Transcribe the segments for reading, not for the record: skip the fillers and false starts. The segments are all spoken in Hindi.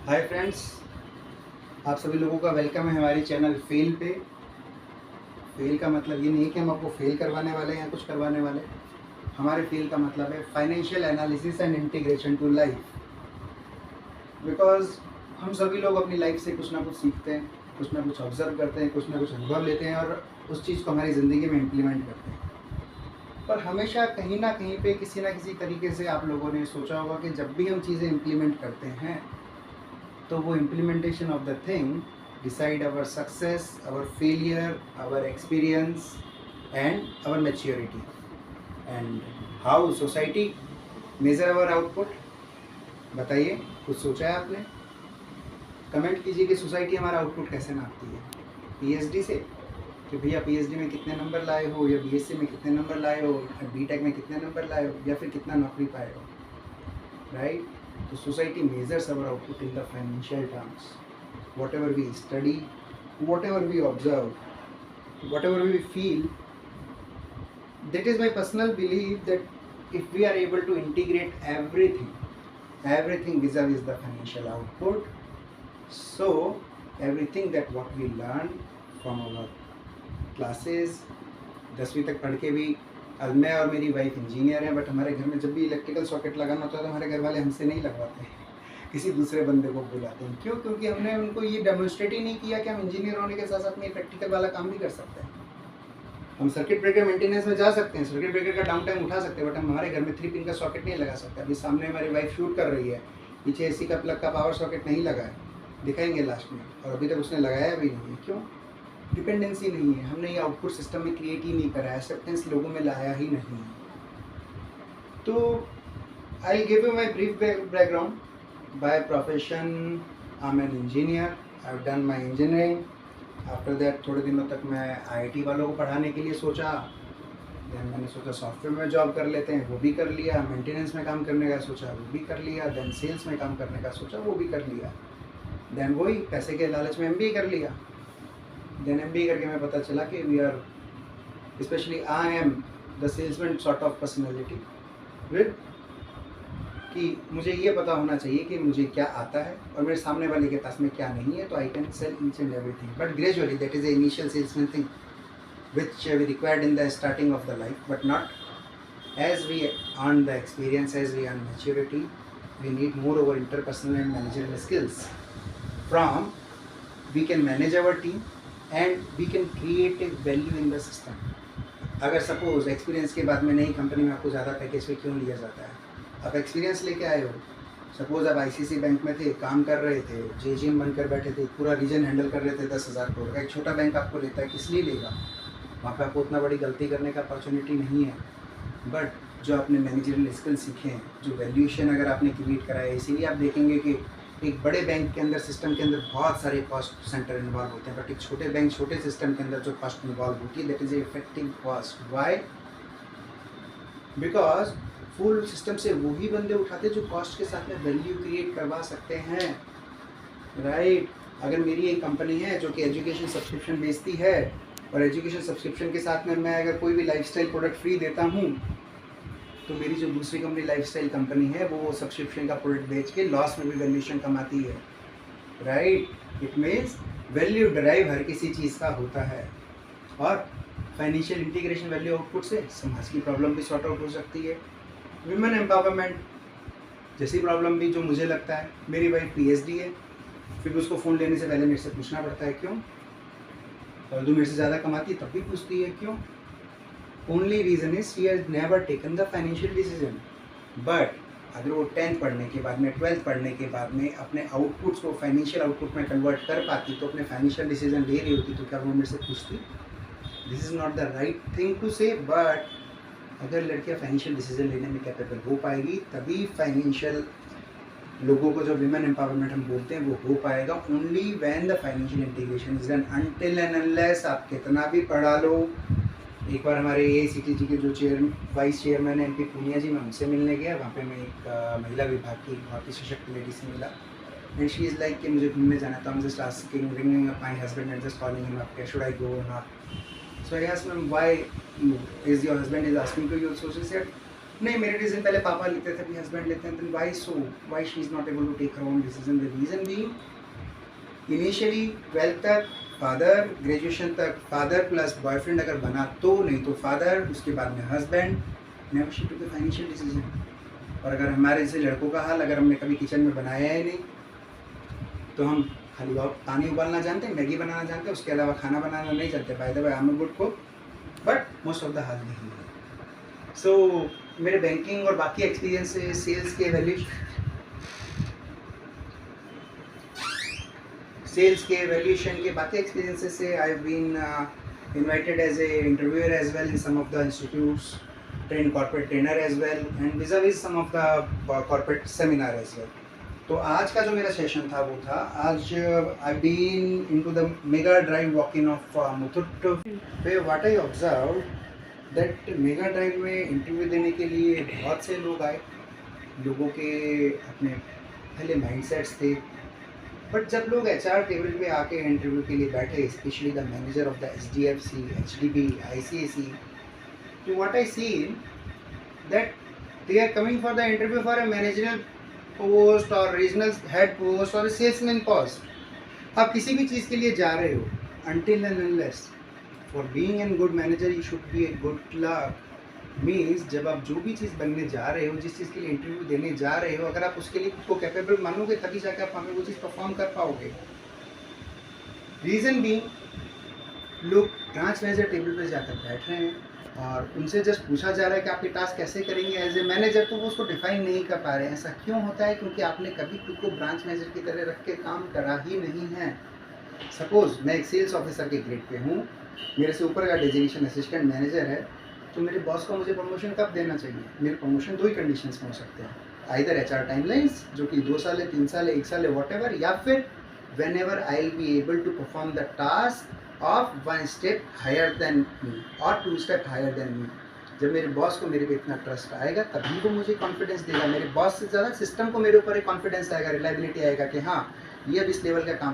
हाय फ्रेंड्स, आप सभी लोगों का वेलकम है हमारे चैनल फेल पे। फेल का मतलब ये नहीं है कि हम आपको फेल करवाने वाले हैं या कुछ करवाने वाले। हमारे फेल का मतलब है financial analysis and integration to life. Because हम सभी लोग अपनी लाइफ से कुछ ना कुछ सीखते हैं, कुछ ना कुछ ऑब्जर्व करते हैं, कुछ ना कुछ अनुभव लेते हैं और उस चीज़ को हमारी ज़िंदगी में इम्प्लीमेंट करते हैं। पर हमेशा कहीं ना कहीं पे किसी ना किसी तरीके से आप लोगों ने सोचा होगा कि जब भी हम चीज़ें इम्प्लीमेंट करते हैं तो वो implementation of the thing decide our success, our failure, our experience and our maturity and how society measure our output. बताइए, कुछ सोचा है आपने? कमेंट कीजिए कि सोसाइटी हमारा आउटपुट कैसे नापती है। पीएचडी से, कि भैया पीएचडी में कितने नंबर लाए हो, या बीएससी में कितने नंबर लाए हो, या बीटेक में कितने नंबर लाए हो, या फिर कितना नौकरी पाए हो, राइट? तो society measures our output in the financial terms. Whatever we study, whatever we observe, whatever we feel, that is my personal belief that if we are able to integrate everything vis-a-vis the financial output, so everything that what we learn from our classes, 10वीं तक पढ़ के भी, अब मैं और मेरी वाइफ इंजीनियर हैं, बट हमारे घर में जब भी इलेक्ट्रिकल सॉकेट लगाना होता है तो हमारे घर वाले हमसे नहीं लगवाते हैं, किसी दूसरे बंदे को बुलाते हैं। क्यों? क्योंकि हमने उनको ये डेमोन्स्ट्रेट ही नहीं किया कि हम इंजीनियर होने के साथ साथ में प्रैक्टिकल वाला काम भी कर सकते हैं। हम सर्किट ब्रेकर मेंटेनेंस में जा सकते हैं, सर्किट ब्रेकर का डाउन टाइम उठा सकते हैं, बट हम हमारे घर में 3 पिन का सॉकेट नहीं लगा सकते। अभी सामने हमारी वाइफ शूट कर रही है, पीछे एसी का प्लग का पावर सॉकेट नहीं लगा है, दिखाएंगे लास्ट में, और अभी तक उसने लगाया भी नहीं है। क्यों? डिपेंडेंसी नहीं है, हमने ये आउटपुट सिस्टम में क्रिएट ही नहीं करा, एक्सेप्टेंस लोगों में लाया ही नहीं है। तो I give you my brief background. By profession, I'm an engineer. I've done my engineering. After that, थोड़े दिनों तक मैं आईआईटी वालों को पढ़ाने के लिए सोचा। देन मैंने सोचा सॉफ्टवेयर में जॉब कर लेते हैं, वो भी कर लिया। मेंटेनेंस में काम करने का सोचा, वो भी कर लिया। देन सेल्स में काम करने का सोचा, वो भी कर लिया। देन वही पैसे के लालच में एमबीए कर लिया। देन एमबीए करके मैं पता चला कि we are, specially I am the salesman sort of personality, with कि मुझे ये पता होना चाहिए कि मुझे क्या आता है और मेरे सामने वाले के पास में क्या नहीं है, तो I can sell each and everything. But gradually that is the initial salesman thing which we required in the starting of the life, but not as we earn the experience, as we earn maturity, we need more over interpersonal and managerial skills. From we can manage our team and we can create a value in the system. अगर सपोज एक्सपीरियंस के बाद में नई कंपनी में आपको ज़्यादा पैकेज पे क्यों लिया जाता है? आप एक्सपीरियंस लेके आए हो। सपोज आप आईसीसी बैंक में थे, काम कर रहे थे, जेजीएम बनकर बैठे थे, पूरा रीजन हैंडल कर रहे थे 10,000 करोड़ का। एक छोटा बैंक आपको लेता है, किस लिए लेगा? वहाँ पे आपको उतना बड़ी गलती करने का अपॉर्चुनिटी नहीं है। बट जो आपने मैनेजरियल स्किल सीखे हैं, जो वैल्यूएशन अगर आपने क्रिएट करा है, इसीलिए आप देखेंगे कि एक बड़े बैंक के अंदर, सिस्टम के अंदर बहुत सारे कॉस्ट सेंटर इन्वॉल्व होते हैं, बट एक छोटे बैंक, छोटे सिस्टम के अंदर जो कॉस्ट इन्वॉल्व होती है, that is effective cost. Why? Because full system से वही बंदे उठाते जो कॉस्ट के साथ में वैल्यू क्रिएट करवा सकते हैं, राइट? अगर मेरी एक कंपनी है जो कि एजुकेशन सब्सक्रिप्शन बेचती है, और एजुकेशन सब्सक्रिप्शन के साथ में मैं अगर कोई भी लाइफस्टाइल प्रोडक्ट फ्री देता हूँ, तो मेरी जो दूसरी कंपनी लाइफस्टाइल कंपनी है वो सब्सक्रिप्शन का प्रोडक्ट बेच के लॉस में भी वैल्यूएशन कमाती है, right? It means value drive हर किसी चीज़ का होता है, और फाइनेंशियल इंटीग्रेशन वैल्यू आउटपुट से समाज की प्रॉब्लम भी सॉर्ट आउट हो सकती है। विमेन एम्पावरमेंट जैसी प्रॉब्लम भी, जो मुझे लगता है, मेरी वाइफ पीएचडी है, फिर भी उसको फ़ोन लेने से पहले मेरे से पूछना पड़ता है। क्यों? और जो मेरे से ज़्यादा कमाती है तब भी पूछती है। क्यों? Only reason is she has never taken the financial decision. But अगर वो 10th पढ़ने के बाद में, 12th पढ़ने के बाद में अपने आउटपुट्स को फाइनेंशियल आउटपुट में कन्वर्ट कर पाती, तो अपने फाइनेंशियल डिसीजन ले रही होती, तो क्या वो मेरे से पूछती? This is not the right thing to say. But अगर लड़कियां फाइनेंशियल डिसीजन लेने में कैपेबल हो पाएगी, तभी फाइनेंशियल लोगों को, जो विमेन एम्पावरमेंट हम बोलते हैं, वो हो पाएगा। Only when the financial integration is done. Until and unless आप कितना भी पढ़ा लो। एक बार हमारे एआईसीटीजी के जो वाइस चेयरमैन है एमपी पूनिया जी, मैं उनसे मिलने गया। वहाँ पे मैं एक महिला विभाग की बहुत ही सशक्त लेडी से मिला, एंड शी इज़ लाइक कि मुझे घूमने जाना था। I am just asking, ringing up my husband and just calling him up, should I go or not? So I asked him, why is your husband is asking to you? So she said, नहीं, मेरे डिसीजन पहले पापा लेते थे, अभी हस्बैंड लेते हैं। Then why she is not able to take her own decision? The reason being initially 12th तक फादर, ग्रेजुएशन तक फादर प्लस बॉयफ्रेंड अगर बना तो, नहीं तो फादर, उसके बाद में husband, never she took the financial decision. और अगर हमारे जैसे लड़कों का हाल, अगर हमने कभी किचन में बनाया ही नहीं तो हम खाली पानी उबालना जानते हैं, मैगी बनाना जानते हैं, उसके अलावा खाना बनाना नहीं जानते। By the way I am a good cook, but most of the हाल नहीं है। सो मेरे बैंकिंग और बाकी एक्सपीरियंस से सेल्स के वैल्यूएशन के बाकी एक्सपीरियंसेस से I have been invited as a interviewer as well in some of the institutes, trained corporate trainer as well, and vis-a-vis some of the corporate seminar as well. तो आज का जो मेरा सेशन था वो था, आज I been into the mega drive walk in of Muthoot पे। What I observe that mega drive में इंटरव्यू देने के लिए बहुत से लोग आए, लोगों के अपने पहले माइंडसेट्स थे, बट जब लोग HR टेबल पे आके इंटरव्यू के लिए बैठे, specially the manager of the SDFC, HDB, ICICI, तो what I see that they are coming for the interview for a managerial post और रीजनल हेड पोस्ट और सेल्समैन पोस्ट। आप किसी भी चीज़ के लिए जा रहे हो, until and unless for being a good manager you should be a good clerk, means जब आप जो भी चीज़ बनने जा रहे हो, जिस चीज़ के लिए इंटरव्यू देने जा रहे हो, अगर आप उसके लिए खुद को कैपेबल मानोगे तभी जाकर आप हमें वो चीज़ परफॉर्म कर पाओगे। रीज़न भी लोग ब्रांच मैनेजर टेबल पर जाकर बैठ रहे हैं और उनसे जस्ट पूछा जा रहा है कि आप ये टास्क कैसे करेंगे एज ए मैनेजर, तो वो उसको डिफाइन नहीं कर पा रहे हैं। ऐसा क्यों होता है? क्योंकि आपने कभी खुद को ब्रांच मैनेजर की तरह रख के काम करा ही नहीं है। सपोज मैं एक सेल्स ऑफिसर के ग्रेड पे हूँ, मेरे से ऊपर का डेजिग्नेशन असिस्टेंट मैनेजर है, तो मेरे बॉस को मुझे प्रमोशन कब देना चाहिए? मेरे प्रमोशन 2 ही कंडीशंस में हो सकते हैं, आइदर HR टाइमलाइंस जो कि 2 साल है, 3 साल है, 1 साल है, वॉट एवर, या फिर whenever I will be able to perform the task of 1 step higher than me और 2 स्टेप हायर देन मी। जब मेरे बॉस को मेरे पे इतना ट्रस्ट आएगा तभी वो मुझे कॉन्फिडेंस देगा। मेरे बॉस से ज़्यादा सिस्टम को मेरे ऊपर एक कॉन्फिडेंस आएगा, रिलायबिलिटी आएगा कि हाँ ये अब इस लेवल का काम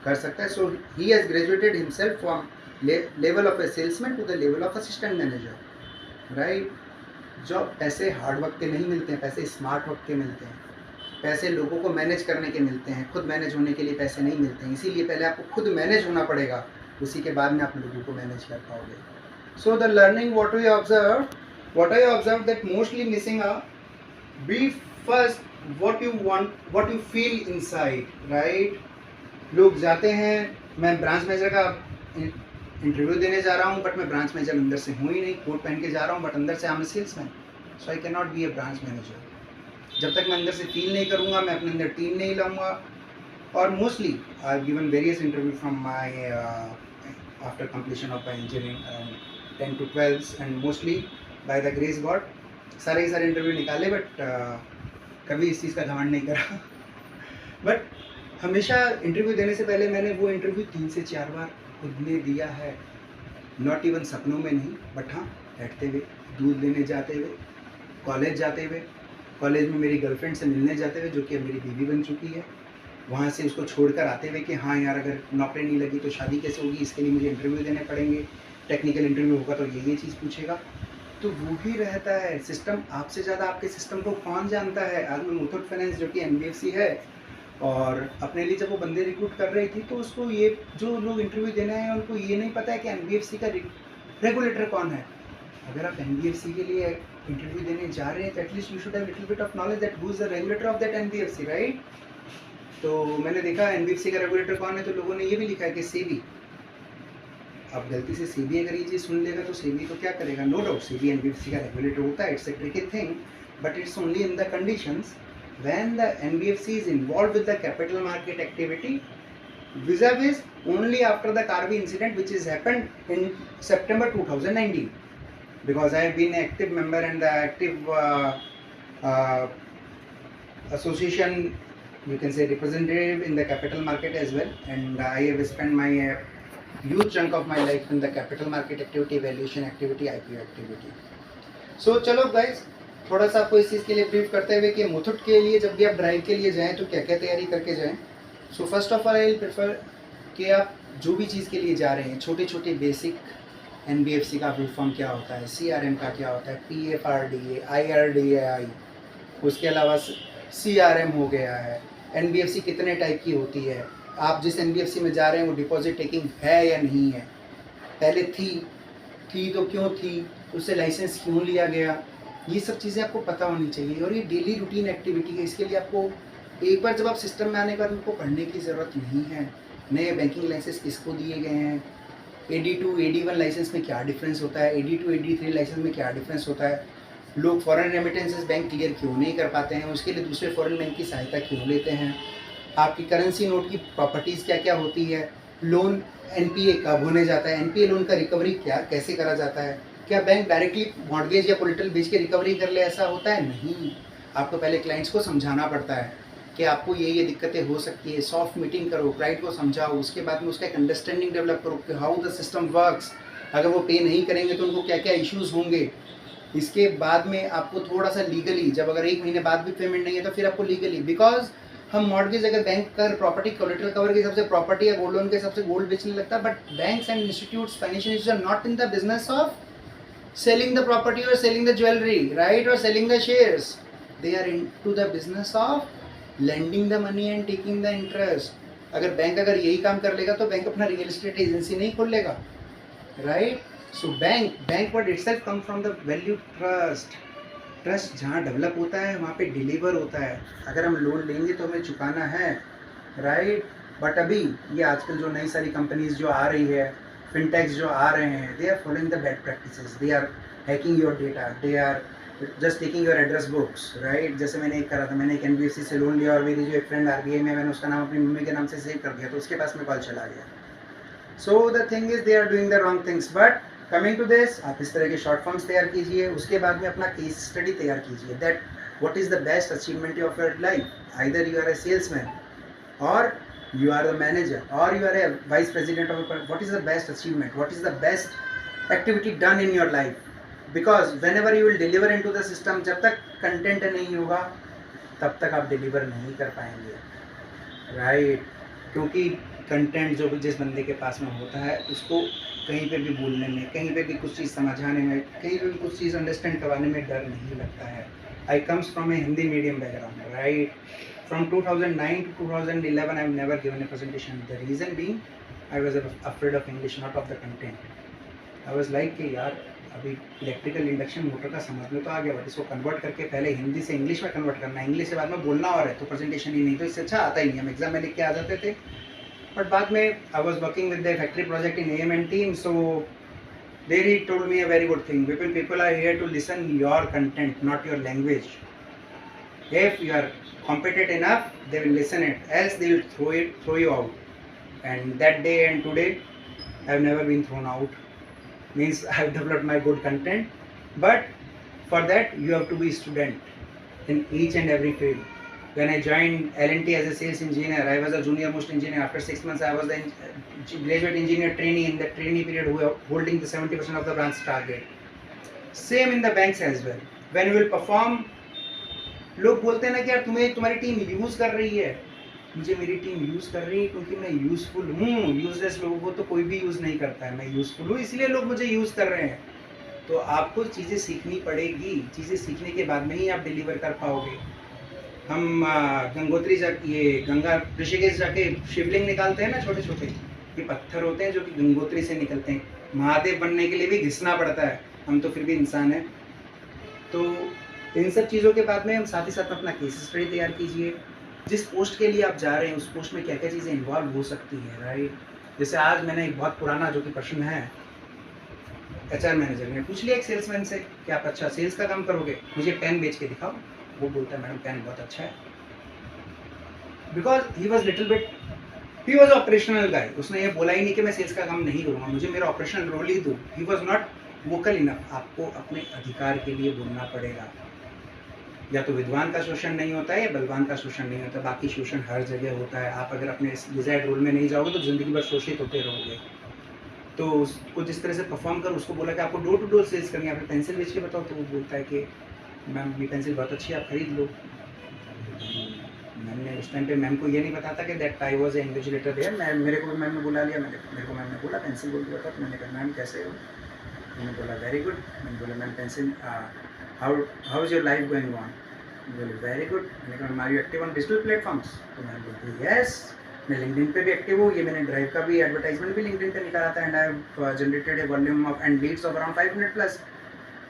कर सकता है। So he has graduated himself from level of a salesman to the level of assistant manager, right. जो पैसे हार्ड वर्क के नहीं मिलते हैं, पैसे स्मार्ट वर्क के मिलते हैं, पैसे लोगों को मैनेज करने के मिलते हैं, खुद मैनेज होने के लिए पैसे नहीं मिलते हैं। इसीलिए पहले आपको खुद मैनेज होना पड़ेगा, उसी के बाद में आप लोगों को मैनेज कर पाओगे। So the learning what I observe that mostly missing are be first what you want, what you feel inside, right. लोग जाते हैं, मैं ब्रांच मैनेजर का इंटरव्यू देने जा रहा हूँ, बट मैं ब्रांच मैनेजर अंदर से हूँ ही नहीं, कोट पहन के जा रहा हूँ, बट अंदर से I am a salesman, so I can not be a branch manager. जब तक मैं अंदर से फील नहीं करूँगा, मैं अपने अंदर टीम नहीं लाऊंगा। और mostly I have given various interview from my after completion of my engineering around 10 to 12 and mostly by the grace God सारे इंटरव्यू निकाले, बट कभी इस चीज़ का घमंड नहीं करा। बट हमेशा इंटरव्यू देने से पहले मैंने वो इंटरव्यू 3 से 4 बार खुद ने दिया है, नॉट इवन सपनों में नहीं, बट हाँ बैठते हुए, दूध लेने जाते हुए, कॉलेज जाते हुए, कॉलेज में मेरी गर्लफ्रेंड से मिलने जाते हुए जो कि अब मेरी बीवी बन चुकी है, वहाँ से उसको छोड़कर आते हुए कि हाँ यार अगर नौकरी नहीं लगी तो शादी कैसे होगी, इसके लिए मुझे इंटरव्यू देने पड़ेंगे, टेक्निकल इंटरव्यू होगा तो ये चीज़ पूछेगा, तो वो भी रहता है। सिस्टम आपसे ज़्यादा आपके सिस्टम को कौन जानता है? आज मैं मुथूट फाइनेंस जो कि NBFC है, और अपने लिए जब वो बंदे रिक्रूट कर रही थी तो उसको ये जो लोग इंटरव्यू देने आए हैं उनको ये नहीं पता है कि NBFC का रेगुलेटर कौन है। अगर आप NBFC के लिए इंटरव्यू देने जा रहे हैं तो at least you should have little bit of knowledge that who is the regulator of that NBFC, right. तो मैंने देखा NBFC का रेगुलेटर कौन है, तो लोगों ने ये भी लिखा है कि सेबी। अब गलती से सेबी अगर ये चीज़ सुन लेगा तो सेबी तो क्या करेगा? नो डाउट सेबी NBFC का रेगुलेटर होता है, it's a tricky thing, but it's only in the conditions when the NBFC is involved with the capital market activity vis-a-vis only after the Karvi incident which has happened in September 2019, because I have been an active member and the active association, you can say representative in the capital market as well, and I have spent my huge chunk of my life in the capital market activity, valuation activity, IPO activity. So चलो guys, थोड़ा सा आपको इस चीज़ के लिए ब्रीफ करते हुए कि मुथूट के लिए जब भी आप ड्राइव के लिए जाएं तो क्या क्या तैयारी करके जाएं। So first of all I prefer कि आप जो भी चीज़ के लिए जा रहे हैं, छोटे छोटे बेसिक एनबीएफसी का फुल फॉर्म क्या होता है, सीआरएम का क्या होता है, पीएफआरडीए, आईआरडीएआई, उसके अलावा सीआरएम हो गया है। एनबीएफसी कितने टाइप की होती है, आप जिस एनबीएफसी में जा रहे हैं वो डिपॉजिट टेकिंग है या नहीं है, पहले थी तो क्यों थी, उससे लाइसेंस क्यों लिया गया, ये सब चीज़ें आपको पता होनी चाहिए। और ये डेली रूटीन एक्टिविटी है, इसके लिए आपको एक बार जब आप सिस्टम में आने के बाद आपको पढ़ने की ज़रूरत नहीं है। नए बैंकिंग लाइसेंस किसको दिए गए हैं, AD2 AD1 लाइसेंस में क्या डिफरेंस होता है, AD2 AD3 लाइसेंस में क्या डिफरेंस होता है, लोग फॉरेन रेमिटेंसेस बैंक क्लियर क्यों नहीं कर पाते हैं, उसके लिए दूसरे फॉरेन बैंक की सहायता क्यों लेते हैं, आपकी करेंसी नोट की प्रॉपर्टीज़ क्या क्या होती है, लोन NPA कब होने जाता है, NPA लोन का रिकवरी क्या कैसे करा जाता है, क्या बैंक डायरेक्टली मॉर्गेज या कोलेटरल बेच के रिकवरी कर ले, ऐसा होता है नहीं। आपको पहले क्लाइंट्स को समझाना पड़ता है कि आपको ये दिक्कतें हो सकती है, सॉफ्ट मीटिंग करो, क्लाइंट को समझाओ, उसके बाद में उसका एक अंडरस्टैंडिंग डेवलप करो कि हाउ द सिस्टम वर्क्स, अगर वो पे नहीं करेंगे तो उनको क्या क्या इश्यूज़ होंगे। इसके बाद में आपको थोड़ा सा लीगली, जब अगर 1 महीने बाद भी पेमेंट नहीं है तो फिर आपको लीगली, बिकॉज हम मॉर्गेज अगर बैंक कर प्रॉपर्टी कोलेटरल कवर के हिसाब से प्रॉपर्टी या गोल्ड लोन के हिसाब से गोल्ड बेचने लगता है, but banks and institutes financial institutes are not in the business of selling the property or selling the jewelry, right, or selling the shares. They are into the business of lending the money and taking the interest. अगर बैंक अगर यही काम कर लेगा तो बैंक अपना रियल एस्टेट एजेंसी नहीं खोल लेगा, right. So bank word itself come from the value trust जहाँ डेवलप होता है वहाँ पे डिलीवर होता है। अगर हम लोन लेंगे तो हमें चुकाना है, राइट। बट अभी ये आजकल जो नई सारी कंपनीज जो आ रही है, फिनटेक्स जो आ रहे हैं, they are following the bad practices, they are hacking your data, they are just taking your address books, right. जैसे मैंने एक करा था, मैंने एक एनबीएफसी से लोन लिया और मेरी जो एक फ्रेंड आरबीआई में, मैंने उसका नाम अपनी मम्मी के नाम से सेव कर दिया तो उसके पास में कॉल चला गया। So the thing is they are doing the wrong things. But coming to this, आप इस तरह के शॉर्ट फॉर्म्स तैयार कीजिए, उसके बाद में अपना केस स्टडी तैयार कीजिए, that what is the best achievement of your life, either you are a salesman or you are the manager or you are a vice president of a, what is the best achievement, what is the best activity done in your life, because whenever you will deliver into the system, जब तक कंटेंट नहीं होगा तब तक आप डिलीवर नहीं कर पाएंगे, राइट। क्योंकि कंटेंट जो भी जिस बंदे के पास में होता है उसको कहीं पे भी बोलने में, कहीं पे भी कुछ चीज़ समझाने में, कहीं पे भी कुछ चीज़ अंडरस्टैंड करवाने में डर नहीं लगता है। I comes from a Hindi medium background, right. From 2009 to 2011, I've never given a presentation. The reason being, I was afraid of English, not of the content. I was like कि यार अभी इलेक्ट्रिकल इंडक्शन मोटर का समझ में तो आ गया, बट इसको कन्वर्ट करके पहले हिंदी से इंग्लिश में कन्वर्ट करना है, इंग्लिश से बाद में बोलना और है तो प्रेजेंटेशन ही नहीं, तो इससे अच्छा आता ही नहीं। हम एग्जाम में लिख के आ जाते थे, बट बाद में I was working with the factory project in AM and team, so they told me a very good thing, people are here to listen your content, not your language. If you are competent enough, they will listen it, else they will throw you out. And that day and today I have never been thrown out, means I have developed my good content. But for that you have to be student in each and every field. When I joined L&T as a sales engineer, I was a junior most engineer. After 6 months I was the graduate engineer trainee. In the trainee period who were holding the 70% of the branch target. Same in the banks as well. When you will perform, लोग बोलते हैं ना कि यार तुम्हारी टीम यूज़ कर रही है, मुझे मेरी टीम यूज़ कर रही है क्योंकि मैं यूज़फुल हूँ। यूजलेस लोगों को तो कोई भी यूज़ नहीं करता है, मैं यूज़फुल हूँ इसलिए लोग मुझे यूज़ कर रहे हैं। तो आपको चीज़ें सीखनी पड़ेगी, चीज़ें सीखने के बाद में ही आप डिलीवर कर पाओगे। हम गंगोत्री ये गंगा ऋषिकेश जाके शिवलिंग निकालते हैं ना, छोटे छोटे ये पत्थर होते हैं जो कि गंगोत्री से निकलते हैं। महादेव बनने के लिए भी घिसना पड़ता है, हम तो फिर भी इंसान हैं। तो इन सब चीज़ों के बाद में हम साथ ही साथ अपना केस स्टडी तैयार कीजिए, जिस पोस्ट के लिए आप जा रहे हैं उस पोस्ट में क्या क्या चीज़ें इन्वॉल्व हो सकती हैं, राइट। जैसे आज मैंने एक बहुत पुराना जो कि प्रश्न है, HR मैनेजर ने पूछ लिया एक सेल्समैन से कि आप अच्छा सेल्स का काम करोगे, मुझे पेन बेच के दिखाओ। वो बोलता है मैडम पेन बहुत अच्छा है, because he was little bit, he was operational guy. उसने ये बोला ही नहीं कि मैं सेल्स का काम नहीं करूँगा, मुझे मेरा ऑपरेशनल रोल ही दो। He was not vocal enough. आपको अपने अधिकार के लिए बोलना पड़ेगा। या तो विद्वान का शोषण नहीं होता है या बलवान का शोषण नहीं होता, बाकी शोषण हर जगह होता है। आप अगर अपने डिजायर्ड रोल में नहीं जाओगे तो ज़िंदगी भर शोषित होते रहोगे। तो उसको जिस तरह से परफॉर्म कर, उसको बोला कि आपको डोर टू डोर सेल्स करनी है, आपने पेंसिल बेच के बताओ, तो वो बोलता है कि मैम ये पेंसिल बहुत अच्छी है, आप खरीद लो। मैंने उस टाइम पे मैम को ये नहीं बताता कि that I was a invigilator there. मेरे को मैम ने बुला लिया, मेरे को मैम ने बोला पेंसिल बोल के बता, तो मैंने कहा मैम कैसे हो, मैंने बोला वेरी गुड। मैंने बोला ma'am pencil how is your life going on? बोले वेरी गुड। मैंने कहा are you active on digital platforms? तो मैंने बोलती यस, मैं लिंक्डइन पे भी एक्टिव हूँ। ये मैंने ड्राइव का भी एडवर्टाइजमेंट भी लिंक्डइन पे निकाला था and I have generated A volume of and Leeds of around 500 plus.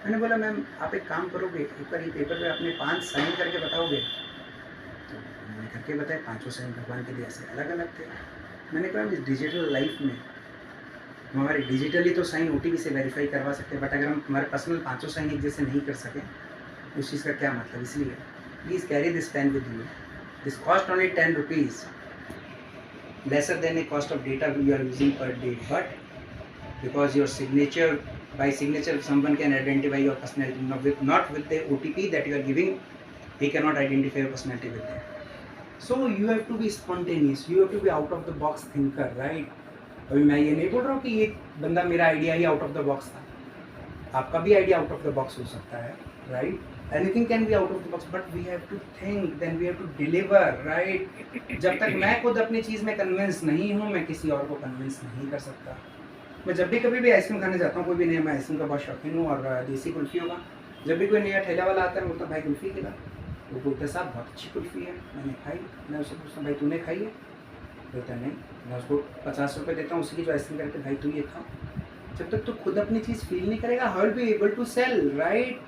मैंने बोला मैम आप एक काम करोगे, एक बार ये पेपर पे अपने 5 साइन करके बताओगे? तो मैंने करके बताया, 5 साइन भगवान के लिए ऐसे अलग अलग थे। मैंने कहा इस डिजिटल लाइफ में हम हमारे डिजिटली तो साइन OTP से वेरीफाई करवा सकते हैं, बट अगर हम हमारे पर्सनल 5 साइन एक जैसे नहीं कर सकें उस चीज़ का क्या मतलब? इसलिए please carry this pen with you, this cost only 10 rupees, lesser than a cost of data you are using per day, but because your signature, by signature someone can identify your personality, not with the OTP that you are giving, he cannot identify your personality with that. So you have to be spontaneous, you have to be out of the box thinker, right? अभी मैं ये नहीं बोल रहा हूँ कि ये बंदा मेरा आइडिया ही आउट ऑफ द बॉक्स था, आपका भी idea out of the box हो सकता है, right? Anything can be out of the box, but we have to think, then we have to deliver, right? जब तक मैं खुद अपनी चीज़ में कन्विंस नहीं हूँ, मैं किसी और को कन्विंस नहीं कर सकता। मैं जब भी कभी भी आइसक्रीम खाने जाता हूँ, कोई भी नया, मैं आइसक्रीम का बहुत शौकीन हूँ और देसी कुल्फ़ी होगा, जब भी कोई नया ठेला वाला आता है बोलता भाई कुल्फ़ी खिला, वो बोलते साहब बहुत अच्छी कुल्फ़ी है, मैंने खाई। मैं उससे पूछता भाई तूने खाई है? बोलता नहीं। मैं उसको 50 रुपये देता हूँ, उसी की जो आइसक्रीम करके भाई तू ये खा। जब तक तू खुद अपनी चीज़ फील नहीं करेगा, how will be able to sell, right?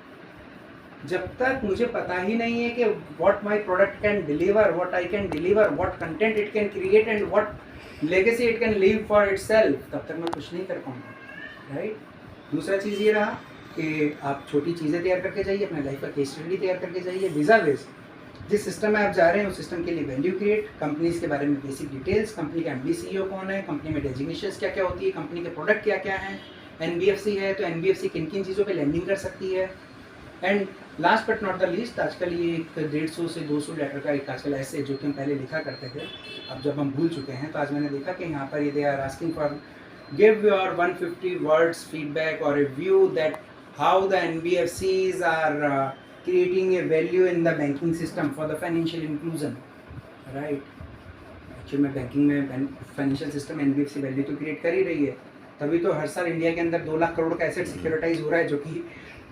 जब तक मुझे पता ही नहीं है कि what my product can deliver, what I can deliver, what content it can create and what legacy it can leave for itself, तब तक मैं कुछ नहीं कर पाऊँगा, राइट? दूसरा चीज़ ये रहा कि आप छोटी चीज़ें तैयार करके जाइए, अपने लाइफ का केस स्टडी तैयार करके जाइए, वीज़ा बेस जिस सिस्टम में आप जा रहे हैं उस सिस्टम के लिए वैल्यू क्रिएट, कंपनीज के बारे में बेसिक डिटेल्स, कंपनी का MD CEO कौन है, कंपनी में डेजिग्नेशंस क्या क्या होती है, कंपनी के प्रोडक्ट क्या क्या हैं, NBFC है तो NBFC किन किन चीज़ों पे लैंडिंग कर सकती है, and last but not the least, आजकल ये 150 से 200 लेटर का एक आजकल ऐसे जो कि हम पहले लिखा करते थे, अब जब हम भूल चुके हैं, तो आज मैंने देखा कि यहाँ पर ये they are asking for give your 150 words feedback और review that how the NBFCs are creating a value in the banking system for the financial inclusion, right? Actually में बैंकिंग में फाइनेंशियल सिस्टम NBFC वैल्यू तो क्रिएट कर ही रही है, तभी तो हर साल इंडिया के अंदर 2 लाख करोड़ का एसेट सिक्योरिटाइज हो रहा है, जो कि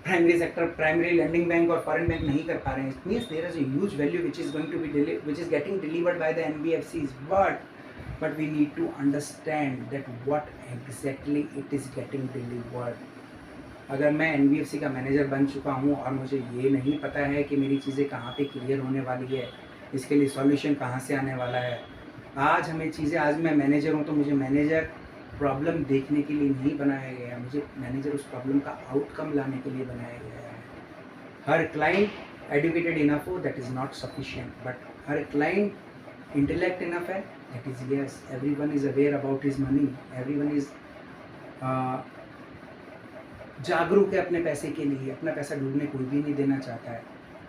primary sector, primary landing bank और फॉरेन बैंक नहीं कर पा रहे हैं। It means there is a huge value which is going to be which is getting delivered by the NBFCs, but we need to understand that what exactly it is getting delivered. अगर मैं NBFC का मैनेजर बन चुका हूँ और मुझे ये नहीं पता है कि मेरी चीज़ें कहाँ पे क्लियर होने वाली है, इसके लिए सॉल्यूशन कहाँ से आने वाला है, आज हमें चीज़ें, आज मैं मैनेजर हूँ तो मुझे मैनेजर प्रॉब्लम देखने के लिए नहीं बनाया गया है, मुझे मैनेजर उस प्रॉब्लम का आउटकम लाने के लिए बनाया गया है। हर क्लाइंट एडुकेटेड इनफ हो that is not sufficient, but हर क्लाइंट इंटेलेक्ट इनफ है that is yes, everyone is aware about his money, everyone is जागरूक है अपने पैसे के लिए, अपना पैसा डूबने कोई भी नहीं देना चाहता है।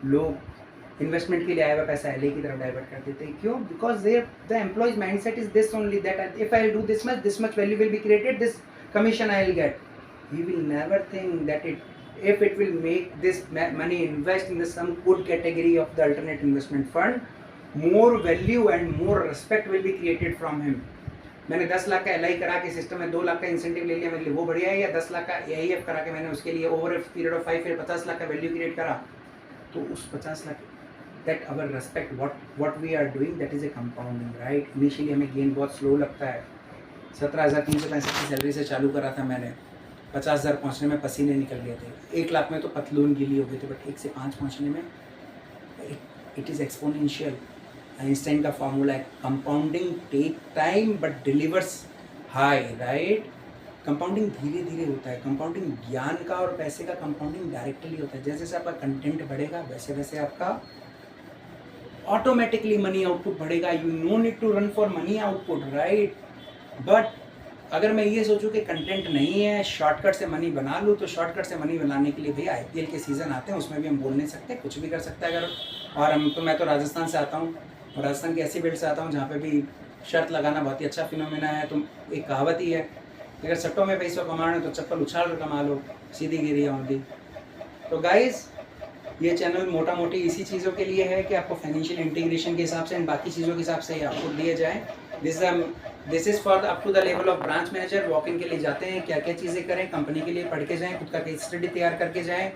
लोग इन्वेस्टमेंट के लिए आया हुआ पैसा LA की तरफ डाइवर्ट कर देते हैं, क्यों? Because the employees mindset is this only, that if I do this much value will be created, this commission I will get. He will never think that if it will make this money invest in some good category of the alternate investment fund, more value and more respect will be created from him. मैंने 10 लाख का LI करा के सिस्टम में 2 लाख का इंसेंटिव ले लिया, मेरे लिए वो बढ़िया है, या 10 लाख का AIF करा के मैंने उसके लिए over a period of 5 year 50 lakh का वैल्यू क्रिएट करा, तो उस 50 lakh that our respect what we are doing that is a compounding, right? Initially हमें गेन बहुत स्लो लगता है। 17,365 की सैलरी से चालू करा था मैंने, 50,000 पहुँचने में पसीने निकल गए थे, 1 लाख में तो पतलून गीली हो गई थी, बट 1 से 5 पहुँचने में इट इज़ एक्सपोनेंशियल। आइंस्टाइन का फॉर्मूला है, compounding take time but delivers high, right? Compounding धीरे धीरे होता है, कंपाउंडिंग ज्ञान का और पैसे का कंपाउंडिंग डायरेक्टली होता है। जैसे जैसे आपका कंटेंट बढ़ेगा वैसे वैसे आपका ऑटोमेटिकली मनी आउटपुट बढ़ेगा। You no need to run for money output, right? But अगर मैं ये सोचूं कि कंटेंट नहीं है, शॉर्टकट से मनी बना लूँ, तो शॉर्टकट से मनी बनाने के लिए भैया IPL के सीज़न आते हैं, उसमें भी हम बोल नहीं सकते, कुछ भी कर सकते हैं अगर। और मैं तो राजस्थान से आता हूँ, और राजस्थान की ऐसी बेल्ट से आता हूँ जहाँ पे भी शर्त लगाना बहुत ही अच्छा फिनोमेना है। तो एक कहावत ही है, अगर सट्टों में पैसा कमाना है तो चप्पल उछाल कर कमा लो, सीधी गिरी औंधी। तो गाइस, ये चैनल मोटा मोटी इसी चीज़ों के लिए है कि आपको फाइनेंशियल इंटीग्रेशन के हिसाब से एंड बाकी चीज़ों के हिसाब से आपको दिए जाए। This is this is for up to the level of branch manager. Walk in के लिए जाते हैं, क्या क्या चीज़ें करें, कंपनी के लिए पढ़ के जाएँ, खुद का केस स्टडी तैयार करके जाएँ।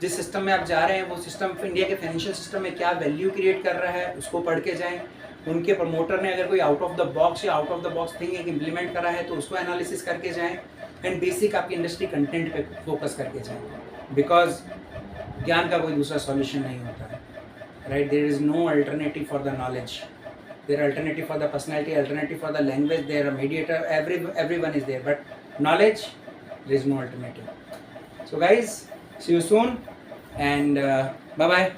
जिस सिस्टम में आप जा रहे हैं वो सिस्टम इंडिया के फाइनेंशियल सिस्टम में क्या वैल्यू क्रिएट कर रहा है उसको पढ़ के जाएँ। उनके प्रमोटर ने अगर कोई आउट ऑफ द बॉक्स या out of the box thing एक इम्प्लीमेंट करा है तो उसको एनालिसिस करके जाएँ। एंड बेसिक आपकी इंडस्ट्री कंटेंट पे फोकस करके जाएँ, बिकॉज ज्ञान का कोई दूसरा सॉल्यूशन नहीं होता है, right. There is no alternative for the knowledge, there alternative for the personality, alternative for the language, there a mediator, everyone is there, but knowledge there is no alternative. So guys, see you soon and bye bye.